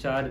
4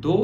2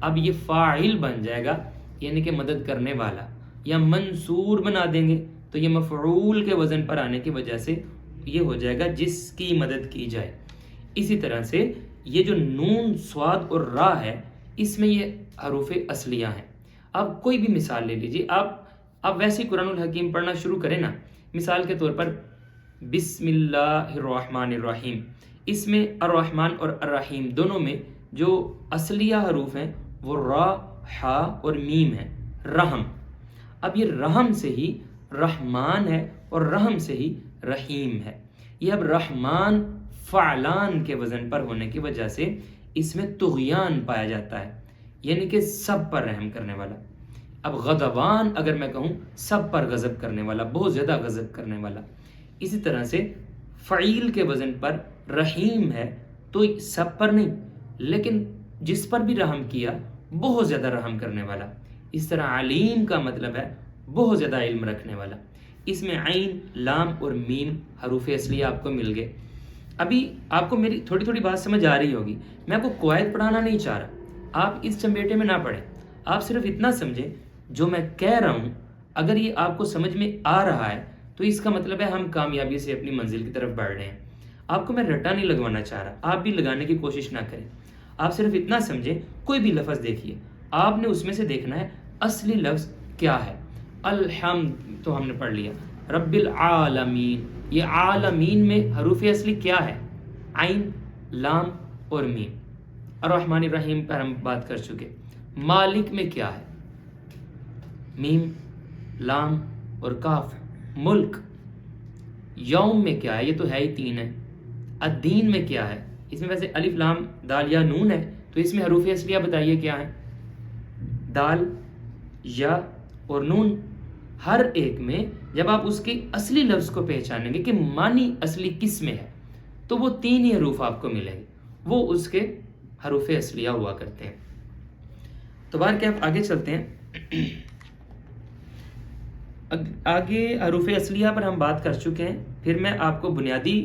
اب یہ فاعل بن جائے گا یعنی کہ مدد کرنے والا، یا منصور بنا دیں گے تو یہ مفعول کے وزن پر آنے کی وجہ سے یہ ہو جائے گا جس کی مدد کی جائے۔ اسی طرح سے یہ جو نون صاد اور را ہے اس میں یہ حروف اصلیہ ہیں۔ اب کوئی بھی مثال لے لیجیے، آپ ویسے ہی قرآن الحکیم پڑھنا شروع کریں نا، مثال کے طور پر بسم اللہ الرحمن الرحیم، اس میں الرحمن اور الرحیم دونوں میں جو اصلیہ حروف ہیں وہ را، حا اور میم ہیں، رحم۔ اب یہ رحم سے ہی رحمان ہے اور رحم سے ہی رحیم ہے۔ یہ اب رحمان فعلان کے وزن پر ہونے کی وجہ سے اس میں طغیان پایا جاتا ہے، یعنی کہ سب پر رحم کرنے والا۔ اب غضبان اگر میں کہوں سب پر غضب کرنے والا، بہت زیادہ غضب کرنے والا۔ اسی طرح سے فعیل کے وزن پر رحیم ہے تو سب پر نہیں لیکن جس پر بھی رحم کیا بہت زیادہ رحم کرنے والا۔ اس طرح علیم کا مطلب ہے بہت زیادہ علم رکھنے والا۔ اس میں عین، لام اور میم حروف اصلیہ آپ کو مل گئے۔ ابھی آپ کو میری تھوڑی تھوڑی بات سمجھ آ رہی ہوگی، میں آپ کو قواعد پڑھانا نہیں چاہ رہا، آپ اس چمبیٹے میں نہ پڑھیں، آپ صرف اتنا سمجھیں جو میں کہہ رہا ہوں اگر یہ آپ کو سمجھ میں آ رہا ہے تو اس کا مطلب ہے ہم کامیابی سے اپنی منزل کی طرف بڑھ رہے ہیں۔ آپ کو میں رٹا نہیں لگوانا چاہ رہا، آپ بھی لگانے کی کوشش نہ کریں، آپ صرف اتنا سمجھیں، کوئی بھی لفظ دیکھیے آپ نے اس میں سے دیکھنا ہے اصلی لفظ کیا ہے۔ الحمد تو ہم نے پڑھ لیا، رب العالمین، یہ عالمین میں حروف اصلی کیا ہے؟ عین، لام اور میم۔ الرحمن الرحیم پر ہم بات کر چکے۔ مالک میں کیا ہے؟ میم، لام اور کاف۔ ملک۔ یوم میں کیا ہے؟ یہ تو ہے ہی تین ہے۔ الدین میں کیا ہے؟ اس میں ویسے الف لام دال یا نون ہے تو اس میں حروف اصلیہ بتائیے کیا ہے؟ دال، یا اور نون۔ ہر ایک میں جب آپ اس کے اصلی لفظ کو پہچانیں گے کہ معنی اصلی کس میں ہے تو وہ تین ہی حروف آپ کو ملیں گے، وہ اس کے حروف اصلیہ ہوا کرتے ہیں۔ تو بار کہ آپ آگے چلتے ہیں، آگے حروف اصلیہ پر ہم بات کر چکے ہیں۔ پھر میں آپ کو بنیادی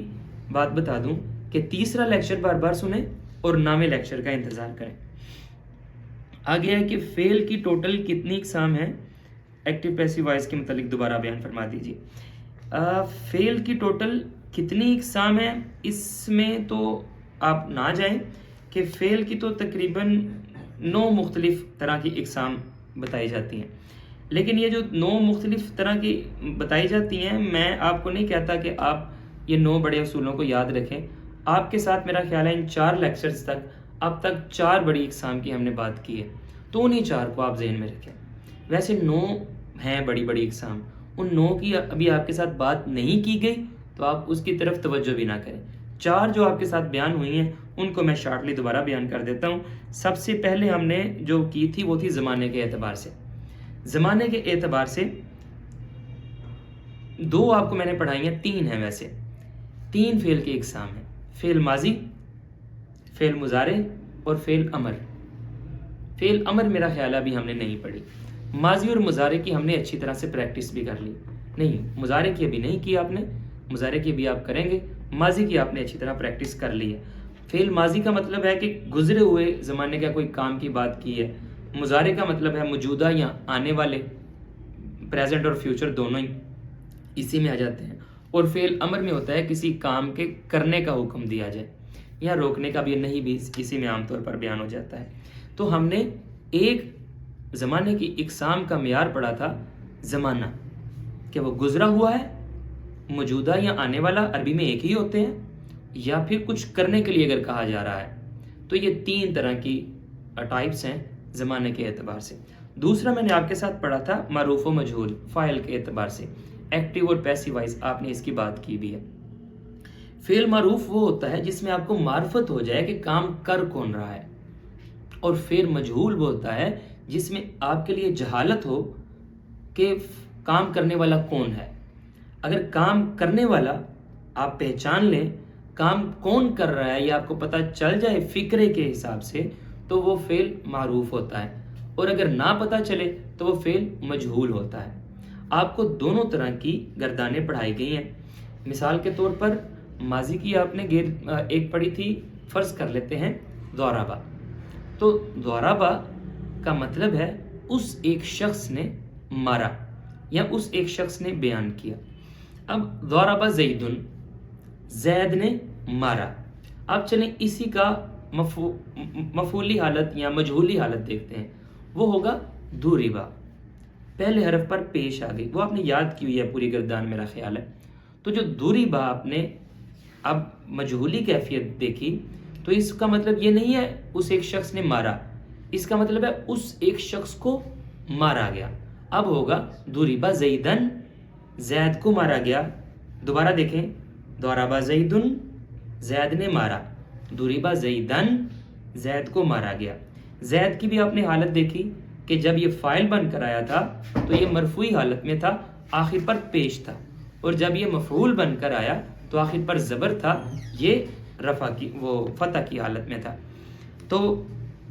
بات بتا دوں کہ تیسرا لیکچر بار بار سنیں اور نامے لیکچر کا انتظار کریں۔ آگے ہے کہ فعل کی ٹوٹل کتنی اقسام ہیں؟ ایکٹیو پیسیو وائس کے متعلق دوبارہ بیان فرما دیجیے۔ فعل کی ٹوٹل کتنی اقسام ہیں اس میں تو آپ نہ جائیں کہ فعل کی تو تقریباً 9 مختلف طرح کی اقسام بتائی جاتی ہیں، لیکن یہ جو 9 مختلف طرح کی بتائی جاتی ہیں میں آپ کو نہیں کہتا کہ آپ یہ 9 بڑے اصولوں کو یاد رکھیں۔ آپ کے ساتھ میرا خیال ہے ان 4 لیکچرز تک اب تک 4 بڑی اقسام کی ہم نے بات کی ہے، تو انہیں 4 کو آپ ذہن میں رکھیں۔ ویسے 9 ہیں بڑی بڑی اقسام، ان 9 کی ابھی آپ کے ساتھ بات نہیں کی گئی تو آپ اس کی طرف توجہ بھی نہ کریں۔ 4 جو آپ کے ساتھ بیان ہوئی ہیں ان کو میں شارٹلی دوبارہ بیان کر دیتا ہوں۔ سب سے پہلے ہم نے جو کی تھی وہ تھی زمانے کے اعتبار سے۔ زمانے کے اعتبار سے 2 آپ کو میں نے پڑھائی ہیں، 3 ہیں ویسے، 3 فعل کی اقسام ہیں: فعل ماضی، فعل مضارع اور فعل امر۔ فعل امر میرا خیال ہے ابھی ہم نے نہیں پڑھی۔ ماضی اور مضارع کی ہم نے اچھی طرح سے پریکٹس بھی کر لی، نہیں مضارع کی ابھی نہیں کی آپ نے، مضارع کی بھی آپ کریں گے، ماضی کی آپ نے اچھی طرح پریکٹس کر لی ہے۔ فعل ماضی کا مطلب ہے کہ گزرے ہوئے زمانے کا کوئی کام کی بات کی ہے، مضارع کا مطلب ہے موجودہ یا آنے والے، پریزنٹ اور فیوچر دونوں ہی اسی میں آ جاتے ہیں، اور فعل امر میں ہوتا ہے کسی کام کے کرنے کا حکم دیا جائے یا روکنے کا بھی نہیں بھی اسی میں عام طور پر بیان ہو جاتا ہے۔ تو ہم نے ایک زمانے کی اقسام کا معیار پڑھا تھا زمانہ، کہ وہ گزرا ہوا ہے، موجودہ یا آنے والا عربی میں ایک ہی ہوتے ہیں، یا پھر کچھ کرنے کے لیے اگر کہا جا رہا ہے، تو یہ 3 طرح کی ٹائپس ہیں زمانے کے اعتبار سے۔ دوسرا میں نے آپ کے ساتھ پڑھا تھا معروف و مجہول، فاعل کے اعتبار سے، ایکٹیو اور پیسیو وائز آپ نے اس کی بات کی بھی ہے۔ فعل معروف وہ ہوتا ہے جس میں آپ کو معرفت ہو جائے کہ کام کر کون رہا ہے، اور فعل مجہول وہ ہوتا ہے جس میں آپ کے لیے جہالت ہو کہ کام کرنے والا کون ہے۔ اگر کام کرنے والا آپ پہچان لیں، کام کون کر رہا ہے یہ آپ کو پتہ چل جائے فکرے کے حساب سے، تو وہ فعل معروف ہوتا ہے، اور اگر نہ پتہ چلے تو وہ فعل مجہول ہوتا ہے۔ آپ کو دونوں طرح کی گردانیں پڑھائی گئی ہیں۔ مثال کے طور پر ماضی کی آپ نے ایک پڑھی تھی، فرض کر لیتے ہیں ضربہ، تو ضربہ کا مطلب ہے اس ایک شخص نے مارا یا اس ایک شخص نے بیان کیا. اب ضرب زید، زید نے مارا. اب چلیں اسی کا مفعولی حالت یا مجہولی حالت دیکھتے ہیں. وہ ہوگا ضربا، پہلے حرف پر پیش آ گئی. وہ آپ نے یاد کی ہوئی ہے پوری گردان میرا خیال ہے. تو جو ضربا آپ نے اب مجہولی کیفیت دیکھی تو اس کا مطلب یہ نہیں ہے اس ایک شخص نے مارا، اس کا مطلب ہے اس ایک شخص کو مارا گیا. اب ہوگا ضرب زیدن، زید کو مارا گیا. دوبارہ دیکھیں، ضرب زیدن، زید نے مارا. ضرب زیدن، زید کو مارا گیا. زید کی بھی آپ نے حالت دیکھی کہ جب یہ فاعل بن کر آیا تھا تو یہ مرفوعی حالت میں تھا، آخر پر پیش تھا، اور جب یہ مفعول بن کر آیا تو آخر پر زبر تھا، یہ رفع کی وہ فتح کی حالت میں تھا. تو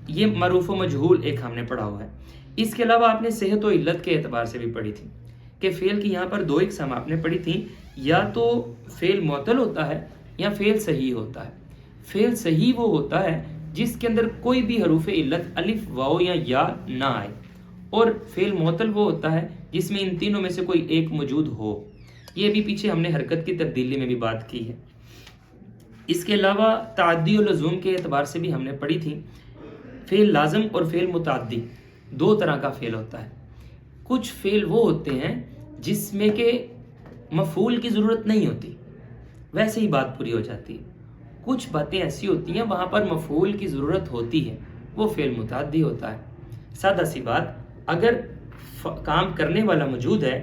یہ معروف و مجہول ایک ہم نے پڑھا ہوا ہے. اس کے علاوہ آپ نے صحت و علت کے اعتبار سے بھی پڑھی تھی کہ فعل کی یہاں پر دو اقسام آپ نے پڑھی تھی، یا تو فعل معطل ہوتا ہے یا فعل صحیح ہوتا ہے. فعل صحیح وہ ہوتا ہے جس کے اندر کوئی بھی حروف علت الف واو یا یا نہ آئے، اور فعل معطل وہ ہوتا ہے جس میں ان تینوں میں سے کوئی ایک موجود ہو. یہ بھی پیچھے ہم نے حرکت کی تبدیلی میں بھی بات کی ہے. اس کے علاوہ تعدی و لزوم کے اعتبار سے بھی ہم نے پڑھی تھی. فعل لازم اور فعل متعدی دو طرح کا فعل ہوتا ہے. کچھ فعل وہ ہوتے ہیں جس میں کہ مفعول کی ضرورت نہیں ہوتی، ویسے ہی بات پوری ہو جاتی ہے. کچھ باتیں ایسی ہوتی ہیں وہاں پر مفعول کی ضرورت ہوتی ہے، وہ فعل متعدی ہوتا ہے. سادہ سی بات، اگر کام کرنے والا موجود ہے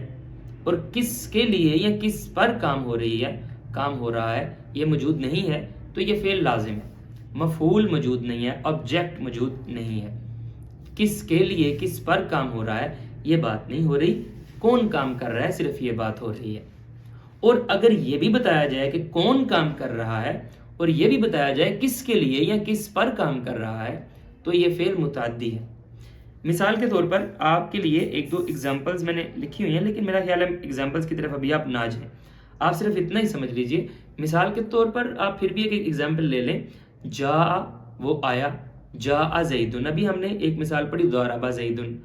اور کس کے لیے یا کس پر کام ہو رہا ہے یہ موجود نہیں ہے تو یہ فعل لازم ہے. مفعول موجود نہیں ہے، آبجیکٹ موجود نہیں ہے. کس کے لیے کس پر کام ہو رہا ہے یہ بات نہیں ہو رہی، کون کام کر رہا ہے صرف یہ بات ہو رہی ہے. اور اگر یہ بھی بتایا جائے کہ کون کام کر رہا ہے اور یہ بھی بتایا جائے کس کے لیے یا کس پر کام کر رہا ہے تو یہ فعل متعدی ہے. مثال کے طور پر آپ کے لیے ایک دو ایگزامپلز میں نے لکھی ہوئی ہیں، لیکن میرا خیال ہے ایگزامپلز کی طرف ابھی آپ نہ جائیں، آپ صرف اتنا ہی سمجھ لیجئے. مثال کے طور پر آپ پھر بھی ایک ایگزامپل لے لیں. جا، وہ آیا. جا زیدن، ابھی ہم نے ایک مثال پڑھی ضرب زیدن،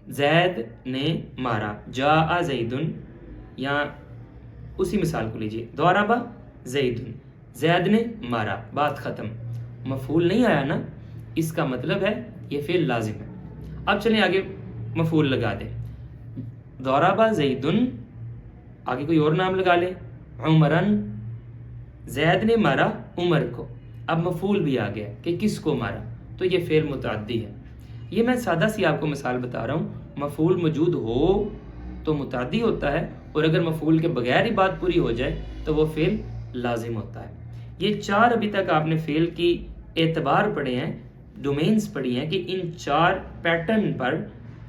زید نے مارا. جا زیدن، یا اسی مثال کو لیجئے، ضرب زیدن، زید نے مارا، بات ختم. مفعول نہیں آیا نا، اس کا مطلب ہے یہ فعل لازم ہے. اب چلیں آگے مفعول لگا دیں. ضرب زیدن، آگے کوئی اور نام لگا لیں، عمرن، زید نے مارا عمر کو. اب مفعول بھی آ گیا کہ کس کو مارا، تو یہ فعل متعدی ہے. یہ میں سادہ سی آپ کو مثال بتا رہا ہوں. مفعول موجود ہو تو متعدی ہوتا ہے، اور اگر مفعول کے بغیر ہی بات پوری ہو جائے تو وہ فعل لازم ہوتا ہے. یہ چار ابھی تک آپ نے فعل کی اعتبار پڑھے ہیں، ڈومینز پڑھی ہیں کہ ان چار پیٹرن پر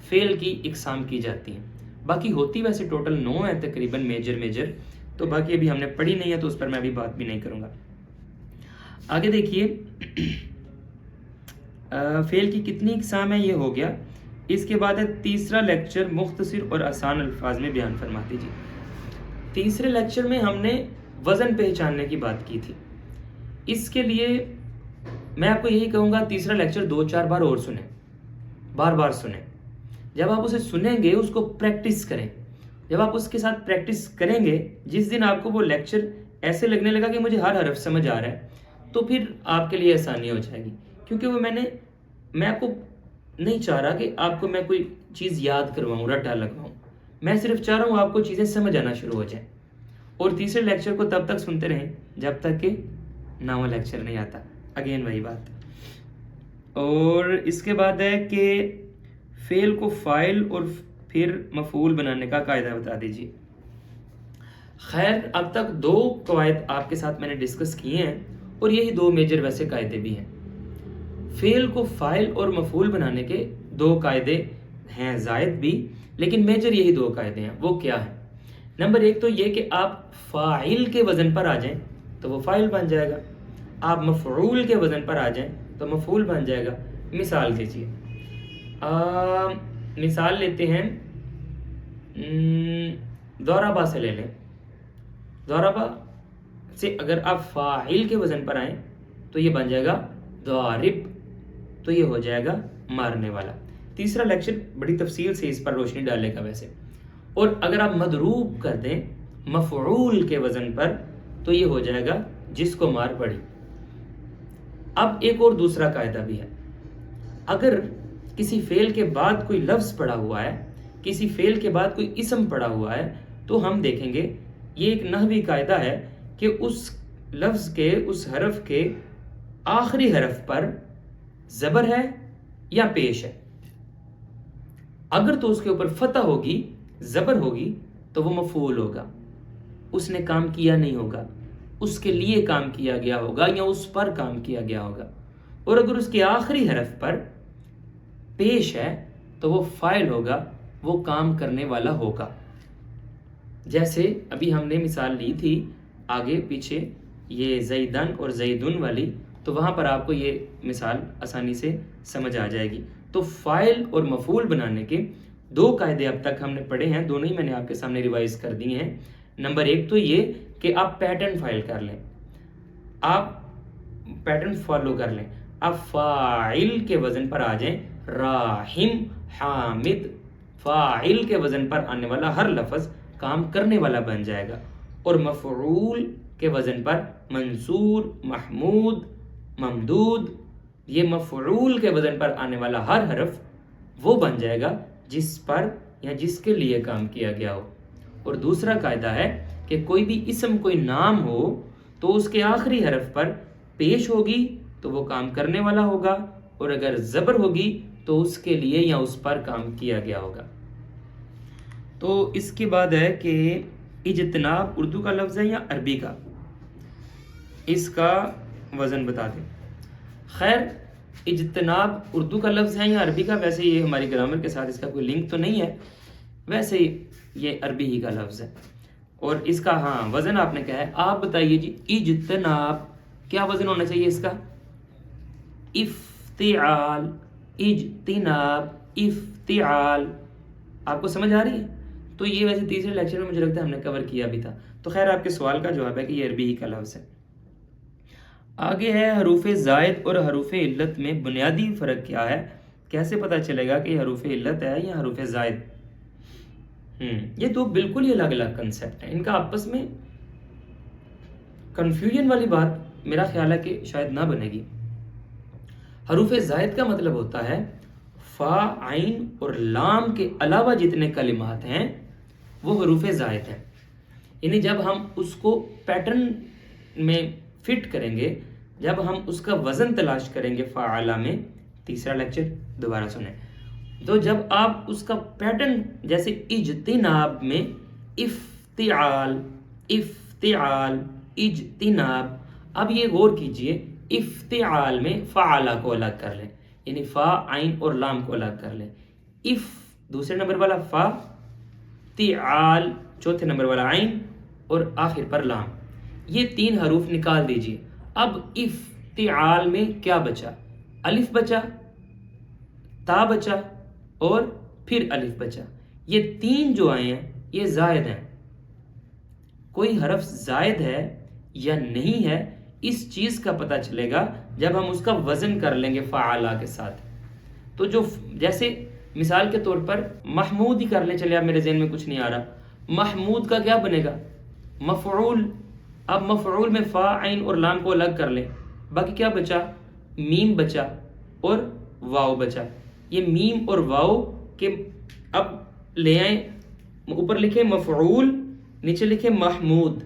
فعل کی اقسام کی جاتی ہیں. باقی ہوتی ویسے ٹوٹل 9 ہیں تقریباً میجر، تو باقی ابھی ہم نے پڑھی نہیں ہے تو اس پر میں ابھی بات بھی نہیں کروں گا. آگے دیکھیے فعل کی کتنی اقسام ہیں یہ ہو گیا. اس کے بعد ہے تیسرا لیکچر، مختصر اور آسان الفاظ میں بیان فرما دیجیے. تیسرے لیکچر میں ہم نے وزن پہچاننے کی بات کی تھی. اس کے لیے میں آپ کو یہی کہوں گا تیسرا لیکچر 2-4 بار اور سنیں، بار بار سنیں. جب آپ اسے سنیں گے اس کو پریکٹس کریں. جب آپ اس کے ساتھ پریکٹس کریں گے، جس دن آپ کو وہ لیکچر ایسے لگنے لگا کہ مجھے ہر حرف سمجھ آ رہا ہے، تو پھر آپ کے لیے آسانی ہو جائے گی. کیونکہ وہ میں آپ کو نہیں چاہ رہا کہ آپ کو میں کوئی چیز یاد کرواؤں، رٹا لگواؤں. میں صرف چاہ رہا ہوں آپ کو چیزیں سمجھ آنا شروع ہو جائیں. اور تیسرے لیکچر کو تب تک سنتے رہیں جب تک کہ نواں لیکچر نہیں آتا. اگین وہی بات. اور اس کے بعد ہے کہ فعل کو فاعل اور پھر مفعول بنانے کا قاعدہ بتا دیجیے. خیر، اب تک 2 قواعد آپ کے ساتھ میں نے ڈسکس کیے ہیں، اور یہی 2 میجر ویسے قاعدے بھی ہیں. فعل کو فاعل اور مفعول بنانے کے 2 قاعدے ہیں، زائد بھی، لیکن میجر یہی 2 قاعدے ہیں. وہ کیا ہے؟ نمبر 1 تو یہ کہ آپ فاعل کے وزن پر آ جائیں تو وہ فاعل بن جائے گا. آپ مفعول کے وزن پر آ جائیں تو مفعول بن جائے گا. مثال دیجیے. مثال لیتے ہیں، ضربہ سے لے لیں. ضربہ سے اگر آپ فاعل کے وزن پر آئیں تو یہ بن جائے گا ضارب، تو یہ ہو جائے گا مارنے والا. تیسرا لیکچر بڑی تفصیل سے اس پر روشنی ڈالے گا ویسے. اور اگر آپ مضروب کر دیں مفعول کے وزن پر تو یہ ہو جائے گا جس کو مار پڑی. اب ایک اور دوسرا قاعدہ بھی ہے. اگر کسی فعل کے بعد کوئی لفظ پڑا ہوا ہے، کسی فعل کے بعد کوئی اسم پڑا ہوا ہے، تو ہم دیکھیں گے یہ ایک نحوی قاعدہ ہے کہ اس لفظ کے، اس حرف کے آخری حرف پر زبر ہے یا پیش ہے. اگر تو اس کے اوپر فتح ہوگی، زبر ہوگی، تو وہ مفعول ہوگا، اس نے کام کیا نہیں ہوگا، اس کے لیے کام کیا گیا ہوگا یا اس پر کام کیا گیا ہوگا. اور اگر اس کے آخری حرف پر پیش ہے تو وہ فاعل ہوگا، وہ کام کرنے والا ہوگا. جیسے ابھی ہم نے مثال لی تھی آگے پیچھے یہ زیدن اور زیدن والی، تو وہاں پر آپ کو یہ مثال آسانی سے سمجھ آ جائے گی. تو فاعل اور مفعول بنانے کے دو قاعدے اب تک ہم نے پڑھے ہیں، دونوں ہی میں نے آپ کے سامنے ریوائز کر دیے ہیں. نمبر ایک تو یہ کہ آپ پیٹرن فائل کر لیں، آپ پیٹرن فالو کر لیں. آپ فاعل کے وزن پر آ جائیں، راحم، حامد. فاعل کے وزن پر آنے والا ہر لفظ کام کرنے والا بن جائے گا. اور مفعول کے وزن پر منصور، محمود، ممدود. یہ مفعول کے وزن پر آنے والا ہر حرف وہ بن جائے گا جس پر یا جس کے لیے کام کیا گیا ہو. اور دوسرا قاعدہ ہے کہ کوئی بھی اسم، کوئی نام ہو تو اس کے آخری حرف پر پیش ہوگی تو وہ کام کرنے والا ہوگا، اور اگر زبر ہوگی تو اس کے لیے یا اس پر کام کیا گیا ہوگا. تو اس کے بعد ہے کہ اجتناب اردو کا لفظ ہے یا عربی کا، اس کا وزن بتا دیں. خیر، اجتناب اردو کا لفظ ہے یا عربی کا، ویسے یہ ہماری گرامر کے ساتھ اس کا کوئی لنک تو نہیں ہے، ویسے یہ عربی ہی کا لفظ ہے. اور اس کا وزن آپ نے کہا ہے، آپ بتائیے جی اجتناب کیا وزن ہونا چاہیے اس کا؟ افتعال. اجتناب، افتعال. آپ کو سمجھ آ رہی ہے؟ تو یہ ویسے تیسرے لیکچر میں مجھے لگتا ہے ہم نے کور کیا بھی تھا. تو خیر آپ کے سوال کا جواب ہے کہ یہ عربی ہی کا لفظ ہے. آگے ہے حروف زائد اور حروف علت میں بنیادی فرق کیا ہے؟ کیسے پتہ چلے گا کہ یہ حروف علت ہے یا حروف زائد؟ یہ دو بالکل ہی الگ الگ کنسیپٹ ہیں، ان کا آپس میں کنفیوژن والی بات میرا خیال ہے کہ شاید نہ بنے گی. حروف زائد کا مطلب ہوتا ہے فا، عین اور لام کے علاوہ جتنے کلمات ہیں وہ حروف زائد ہیں. یعنی جب ہم اس کو پیٹرن میں فٹ کریں گے، جب ہم اس کا وزن تلاش کریں گے فاعلہ میں، تیسرا لیکچر دوبارہ سنیں، تو جب آپ اس کا پیٹرن جیسے اجتناب میں افتعال، افتعال، اجتناب. اب یہ غور کیجئے، افتعال میں فعالہ کو الگ کر لیں، یعنی فا، عین اور لام کو الگ کر لیں. دوسرے نمبر والا فا، تعال چوتھے نمبر والا عین اور آخر پر لام. یہ تین حروف نکال دیجئے. اب افتعال میں کیا بچا؟ الف بچا، تا بچا اور پھر الف بچا. یہ تین جو آئے ہیں یہ زائد ہیں. کوئی حرف زائد ہے یا نہیں ہے اس چیز کا پتہ چلے گا جب ہم اس کا وزن کر لیں گے فعالہ کے ساتھ. تو جو جیسے مثال کے طور پر محمود ہی کر لیں، چلے اب میرے ذہن میں کچھ نہیں آ رہا، محمود کا کیا بنے گا؟ مفعول. اب مفعول میں فا، عین اور لام کو الگ کر لیں، باقی کیا بچا؟ میم بچا اور واو بچا. یہ میم اور واو کے اب لے آئیں، اوپر لکھے مفعول، نیچے لکھے محمود.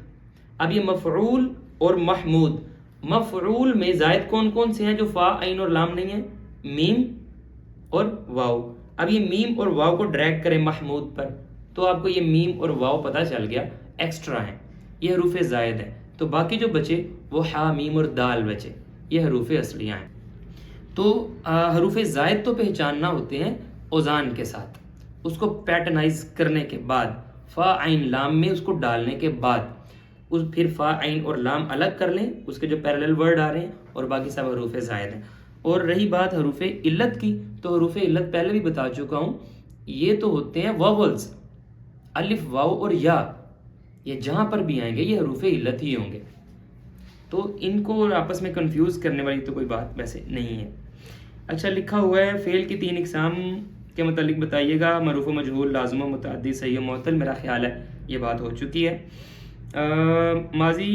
اب یہ مفعول اور محمود، مفعول میں زائد کون کون سے ہیں جو فا، عین اور لام نہیں ہیں؟ میم اور واو. اب یہ میم اور واو کو ڈریگ کریں محمود پر تو آپ کو یہ میم اور واو پتہ چل گیا ایکسٹرا ہیں، یہ حروف زائد ہیں. تو باقی جو بچے وہ ہا، میم اور دال بچے، یہ حروف اصلیہ ہیں. تو حروف زائد تو پہچاننا ہوتے ہیں اوزان کے ساتھ، اس کو پیٹرنائز کرنے کے بعد، فا، عین، لام میں اس کو ڈالنے کے بعد پھر فا، عین اور لام الگ کر لیں، اس کے جو پیرالل ورڈ آ رہے ہیں، اور باقی سب حروف زائد ہیں. اور رہی بات حروف علت کی، تو حروف علت پہلے بھی بتا چکا ہوں، یہ تو ہوتے ہیں واولز، الف، واو اور یا. یہ جہاں پر بھی آئیں گے یہ حروف علت ہی ہوں گے. تو ان کو آپس میں کنفیوز کرنے والی تو کوئی بات ویسے نہیں ہے. اچھا، لکھا ہوا ہے فعل کی 3 اقسام کے متعلق بتائیے گا. مروف و مجہول، لازم و متعدی، صحیح و معطل، میرا خیال ہے یہ بات ہو چکی ہے. ماضی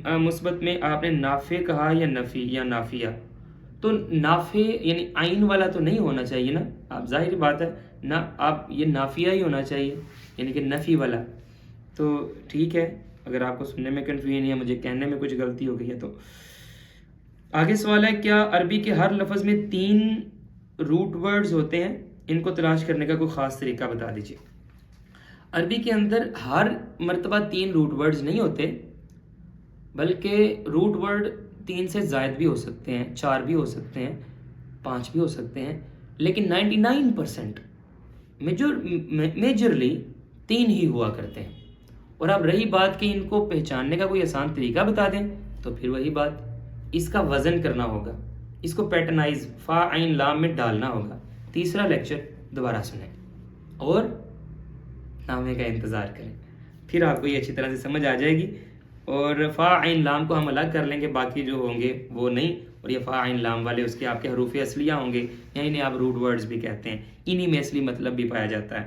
مثبت میں آپ نے نافع کہا یا نفی یا نافیہ؟ تو نافع یعنی عین والا تو نہیں ہونا چاہیے نا. آپ ظاہر بات ہے نا، آپ یہ نافیہ ہی ہونا چاہیے، یعنی کہ نفی والا. تو ٹھیک ہے، اگر آپ کو سننے میں کنفیوژن یا مجھے کہنے میں کچھ غلطی ہو گئی ہے تو. آگے سوال ہے، کیا عربی کے ہر لفظ میں 3 روٹ ورڈز ہوتے ہیں؟ ان کو تلاش کرنے کا کوئی خاص طریقہ بتا دیجیے. عربی کے اندر ہر مرتبہ 3 روٹ ورڈز نہیں ہوتے، بلکہ روٹ ورڈ 3 سے زائد بھی ہو سکتے ہیں، 4 بھی ہو سکتے ہیں، 5 بھی ہو سکتے ہیں، لیکن 99% میجرلی 3 ہی ہوا کرتے ہیں. اور اب رہی بات کہ ان کو پہچاننے کا کوئی آسان طریقہ بتا دیں، تو پھر وہی بات، اس کا وزن کرنا ہوگا، اس کو پیٹرنائز فا عین لام میں ڈالنا ہوگا. تیسرا لیکچر دوبارہ سنیں اور نامے کا انتظار کریں، پھر آپ کو یہ اچھی طرح سے سمجھ آ جائے گی. اور فا عین لام کو ہم الگ کر لیں گے، باقی جو ہوں گے وہ نہیں. اور یہ فا عین لام والے اس کے آپ کے حروف اصلیہ ہوں گے، یا انہیں آپ روٹ ورڈز بھی کہتے ہیں، انہی میں اصلی مطلب بھی پایا جاتا ہے.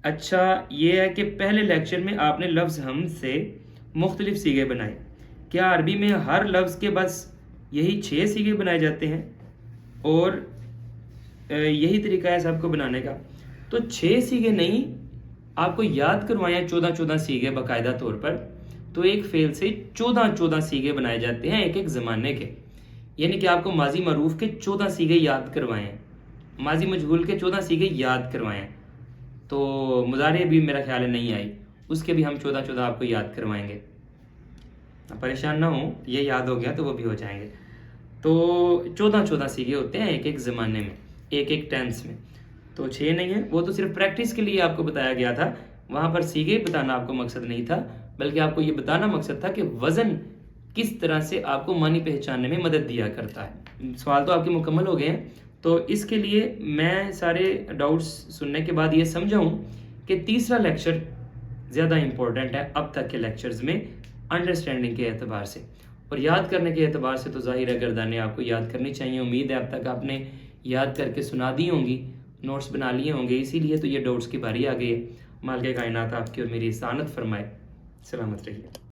اچھا یہ ہے کہ پہلے لیکچر میں آپ نے لفظ ہم سے مختلف سیغے بنائے. کیا عربی میں ہر لفظ کے بس یہی 6 سیغے بنائے جاتے ہیں اور یہی طریقہ ہے سب کو بنانے کا؟ تو 6 سیغے نہیں، آپ کو یاد کروائیں 14 سیغے باقاعدہ طور پر. تو ایک فعل سے 14 سیغے بنائے جاتے ہیں ایک زمانے کے، یعنی کہ آپ کو ماضی معروف کے 14 سیغے یاد کروائیں، ماضی مجہول کے 14 سیغے یاد کروائیں. تو مضارع بھی میرا خیال ہے نہیں آئی، اس کے بھی ہم 14 آپ کو یاد کروائیں گے. پریشان نہ ہوں، یہ یاد ہو گیا تو وہ بھی ہو جائیں گے. تو 14 سیغے ہوتے ہیں ایک زمانے میں، ایک ٹینس میں. تو 6 نہیں ہے، وہ تو صرف پریکٹس کے لیے آپ کو بتایا گیا تھا. وہاں پر سیغے بتانا آپ کو مقصد نہیں تھا، بلکہ آپ کو یہ بتانا مقصد تھا کہ وزن کس طرح سے آپ کو معنی پہچاننے میں مدد دیا کرتا ہے. سوال تو آپ کے مکمل ہو گئے ہیں. تو اس کے لیے میں سارے ڈاؤٹس سننے کے بعد یہ سمجھا ہوں کہ تیسرا لیکچر زیادہ امپورٹنٹ ہے اب تک کے لیکچرز میں، انڈرسٹینڈنگ کے اعتبار سے. اور یاد کرنے کے اعتبار سے تو ظاہر ہے گردانیں آپ کو یاد کرنی چاہیے. امید ہے اب تک آپ نے یاد کر کے سنا دی ہوں گی، نوٹس بنا لیے ہوں گے، اسی لیے تو یہ ڈاؤٹس کی باری آ گئی ہے. مالک کائنات آپ کی اور میری احسانت فرمائے. سلامت رہیے.